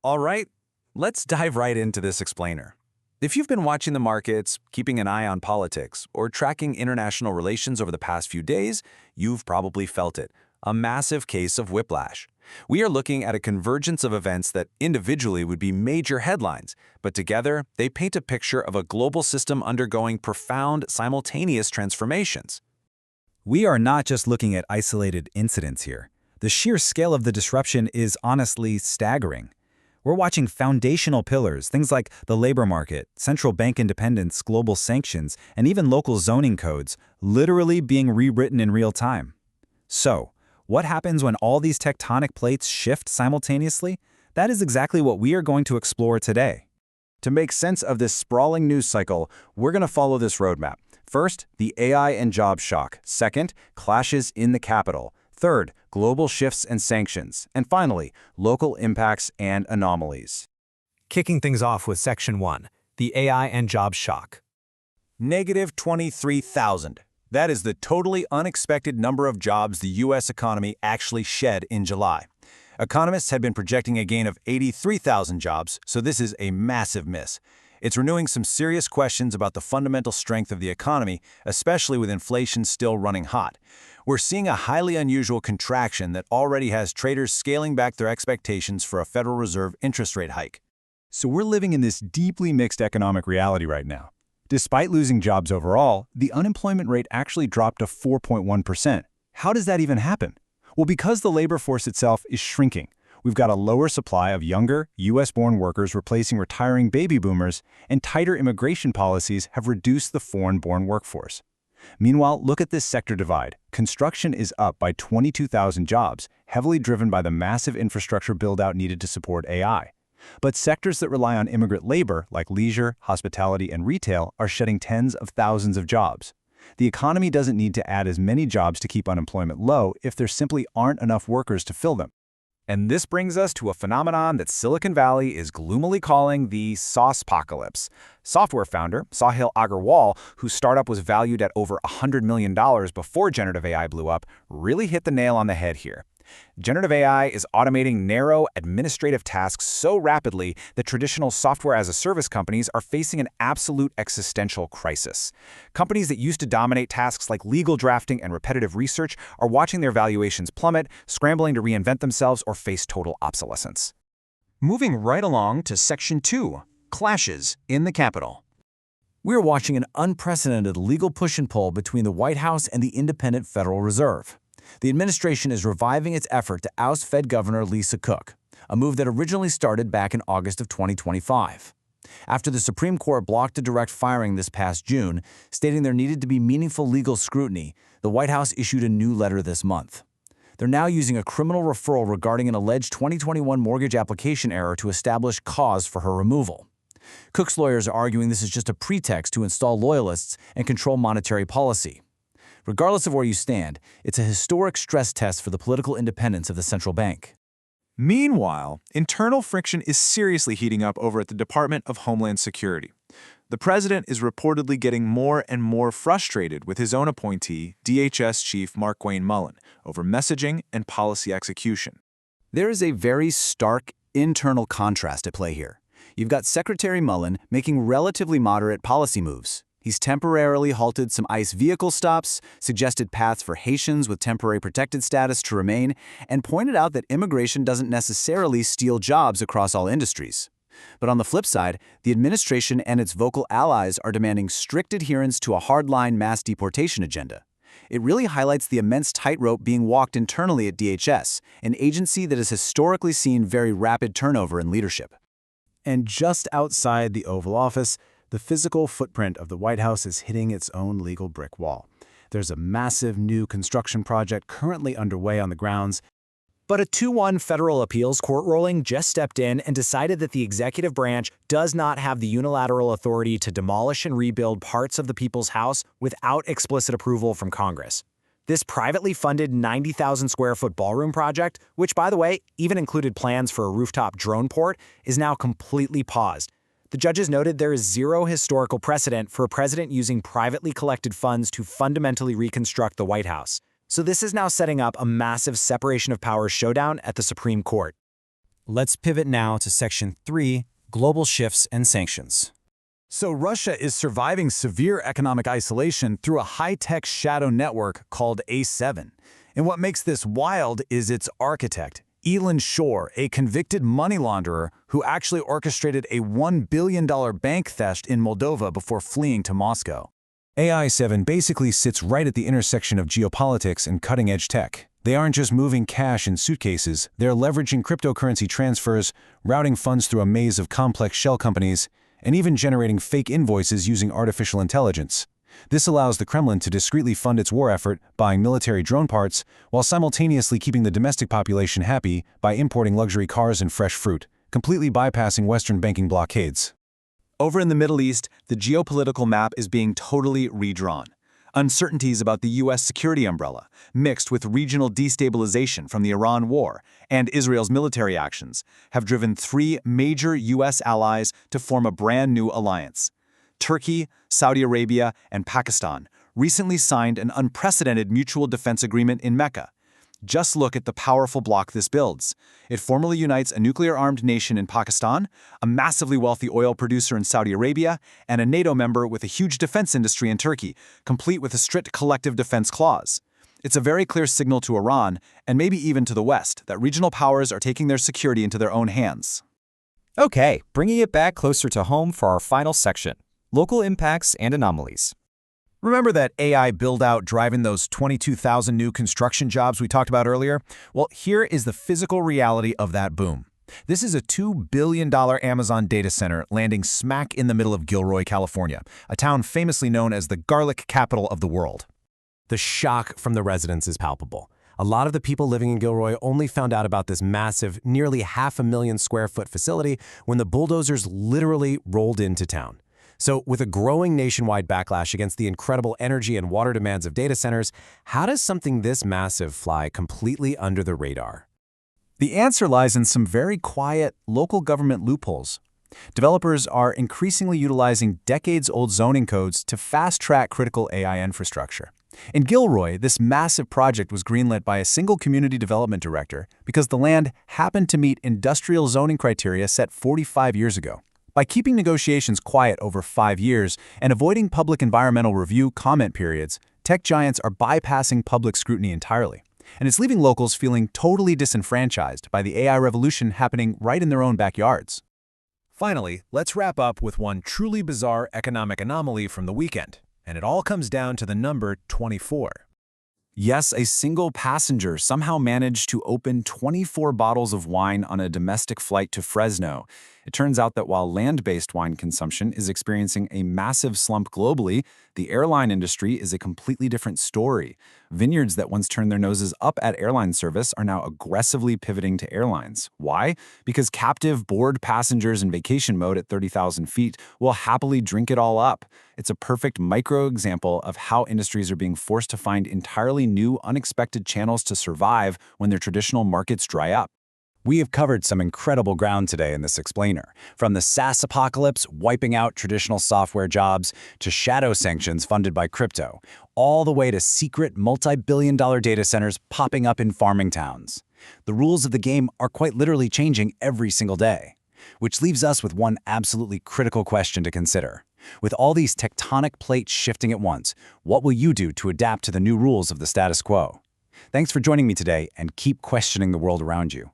All right, let's dive right into this explainer. If you've been watching the markets, keeping an eye on politics, or tracking international relations over the past few days, you've probably felt it, a massive case of whiplash. We are looking at a convergence of events that individually would be major headlines, but together they paint a picture of a global system undergoing profound, simultaneous transformations. We are not just looking at isolated incidents here. The sheer scale of the disruption is honestly staggering. We're watching foundational pillars, things like the labor market, central bank independence, global sanctions, and even local zoning codes, literally being rewritten in real time. So, what happens when all these tectonic plates shift simultaneously? That is exactly what we are going to explore today. To make sense of this sprawling news cycle, we're going to follow this roadmap. First, the AI and job shock. Second, clashes in the capital. Third, global shifts and sanctions. And finally, local impacts and anomalies. Kicking things off with Section 1, the AI and job shock. Negative 23,000. That is the totally unexpected number of jobs the U.S. economy actually shed in July. Economists had been projecting a gain of 83,000 jobs, so this is a massive miss. It's renewing some serious questions about the fundamental strength of the economy, especially with inflation still running hot. We're seeing a highly unusual contraction that already has traders scaling back their expectations for a Federal Reserve interest rate hike. So we're living in this deeply mixed economic reality right now. Despite losing jobs overall, the unemployment rate actually dropped to 4.1%. How does that even happen? Well, because the labor force itself is shrinking. We've got a lower supply of younger, U.S.-born workers replacing retiring baby boomers, and tighter immigration policies have reduced the foreign-born workforce. Meanwhile, look at this sector divide. Construction is up by 22,000 jobs, heavily driven by the massive infrastructure build-out needed to support AI. But sectors that rely on immigrant labor, like leisure, hospitality, and retail, are shedding tens of thousands of jobs. The economy doesn't need to add as many jobs to keep unemployment low if there simply aren't enough workers to fill them. And this brings us to a phenomenon that Silicon Valley is gloomily calling the saucepocalypse. Software founder Sahil Agarwal, whose startup was valued at over $100 million before generative AI blew up, really hit the nail on the head here. Generative AI is automating narrow, administrative tasks so rapidly that traditional software-as-a-service companies are facing an absolute existential crisis. Companies that used to dominate tasks like legal drafting and repetitive research are watching their valuations plummet, scrambling to reinvent themselves or face total obsolescence. Moving right along to Section 2, clashes in the Capitol. We're watching an unprecedented legal push and pull between the White House and the independent Federal Reserve. The administration is reviving its effort to oust Fed Governor Lisa Cook, a move that originally started back in August of 2025. After the Supreme Court blocked a direct firing this past June, stating there needed to be meaningful legal scrutiny, the White House issued a new letter this month. They're now using a criminal referral regarding an alleged 2021 mortgage application error to establish cause for her removal. Cook's lawyers are arguing this is just a pretext to install loyalists and control monetary policy. Regardless of where you stand, it's a historic stress test for the political independence of the central bank. Meanwhile, internal friction is seriously heating up over at the Department of Homeland Security. The president is reportedly getting more and more frustrated with his own appointee, DHS Chief Markwayne Mullin, over messaging and policy execution. There is a very stark internal contrast at play here. You've got Secretary Mullin making relatively moderate policy moves. He's temporarily halted some ICE vehicle stops, suggested paths for Haitians with temporary protected status to remain, and pointed out that immigration doesn't necessarily steal jobs across all industries. But on the flip side, the administration and its vocal allies are demanding strict adherence to a hardline mass deportation agenda. It really highlights the immense tightrope being walked internally at DHS, an agency that has historically seen very rapid turnover in leadership. And just outside the Oval Office, the physical footprint of the White House is hitting its own legal brick wall. There's a massive new construction project currently underway on the grounds. But a 2-1 federal appeals court ruling just stepped in and decided that the executive branch does not have the unilateral authority to demolish and rebuild parts of the People's House without explicit approval from Congress. This privately funded 90,000-square-foot ballroom project, which, by the way, even included plans for a rooftop drone port, is now completely paused. The judges noted there is zero historical precedent for a president using privately collected funds to fundamentally reconstruct the White House. So this is now setting up a massive separation of powers showdown at the Supreme Court. Let's pivot now to Section 3, Global Shifts and Sanctions. So Russia is surviving severe economic isolation through a high-tech shadow network called A7. And what makes this wild is its architect, Elon Shore, a convicted money launderer who actually orchestrated a $1 billion bank theft in Moldova before fleeing to Moscow. AI7 basically sits right at the intersection of geopolitics and cutting-edge tech. They aren't just moving cash in suitcases, they're leveraging cryptocurrency transfers, routing funds through a maze of complex shell companies, and even generating fake invoices using artificial intelligence. This allows the Kremlin to discreetly fund its war effort, buying military drone parts, while simultaneously keeping the domestic population happy by importing luxury cars and fresh fruit, completely bypassing Western banking blockades. Over in the Middle East, the geopolitical map is being totally redrawn. Uncertainties about the U.S. security umbrella, mixed with regional destabilization from the Iran war and Israel's military actions, have driven three major U.S. allies to form a brand new alliance. Turkey, Saudi Arabia, and Pakistan recently signed an unprecedented mutual defense agreement in Mecca. Just look at the powerful bloc this builds. It formally unites a nuclear-armed nation in Pakistan, a massively wealthy oil producer in Saudi Arabia, and a NATO member with a huge defense industry in Turkey, complete with a strict collective defense clause. It's a very clear signal to Iran, and maybe even to the West, that regional powers are taking their security into their own hands. Okay, bringing it back closer to home for our final section, local impacts and anomalies. Remember that AI build-out driving those 22,000 new construction jobs we talked about earlier? Well, here is the physical reality of that boom. This is a $2 billion Amazon data center landing smack in the middle of Gilroy, California, a town famously known as the garlic capital of the world. The shock from the residents is palpable. A lot of the people living in Gilroy only found out about this massive, nearly 500,000 square foot facility when the bulldozers literally rolled into town. So with a growing nationwide backlash against the incredible energy and water demands of data centers, how does something this massive fly completely under the radar? The answer lies in some very quiet local government loopholes. Developers are increasingly utilizing decades-old zoning codes to fast-track critical AI infrastructure. In Gilroy, this massive project was greenlit by a single community development director because the land happened to meet industrial zoning criteria set 45 years ago. By keeping negotiations quiet over 5 years and avoiding public environmental review comment periods, tech giants are bypassing public scrutiny entirely. And it's leaving locals feeling totally disenfranchised by the AI revolution happening right in their own backyards. Finally, let's wrap up with one truly bizarre economic anomaly from the weekend. And it all comes down to the number 24. Yes, a single passenger somehow managed to open 24 bottles of wine on a domestic flight to Fresno. It turns out that while land-based wine consumption is experiencing a massive slump globally, the airline industry is a completely different story. Vineyards that once turned their noses up at airline service are now aggressively pivoting to airlines. Why? Because captive, bored passengers in vacation mode at 30,000 feet will happily drink it all up. It's a perfect micro-example of how industries are being forced to find entirely new, unexpected channels to survive when their traditional markets dry up. We have covered some incredible ground today in this explainer, from the SaaS apocalypse wiping out traditional software jobs to shadow sanctions funded by crypto, all the way to secret multi-billion-dollar data centers popping up in farming towns. The rules of the game are quite literally changing every single day, which leaves us with one absolutely critical question to consider. With all these tectonic plates shifting at once, what will you do to adapt to the new rules of the status quo? Thanks for joining me today, and keep questioning the world around you.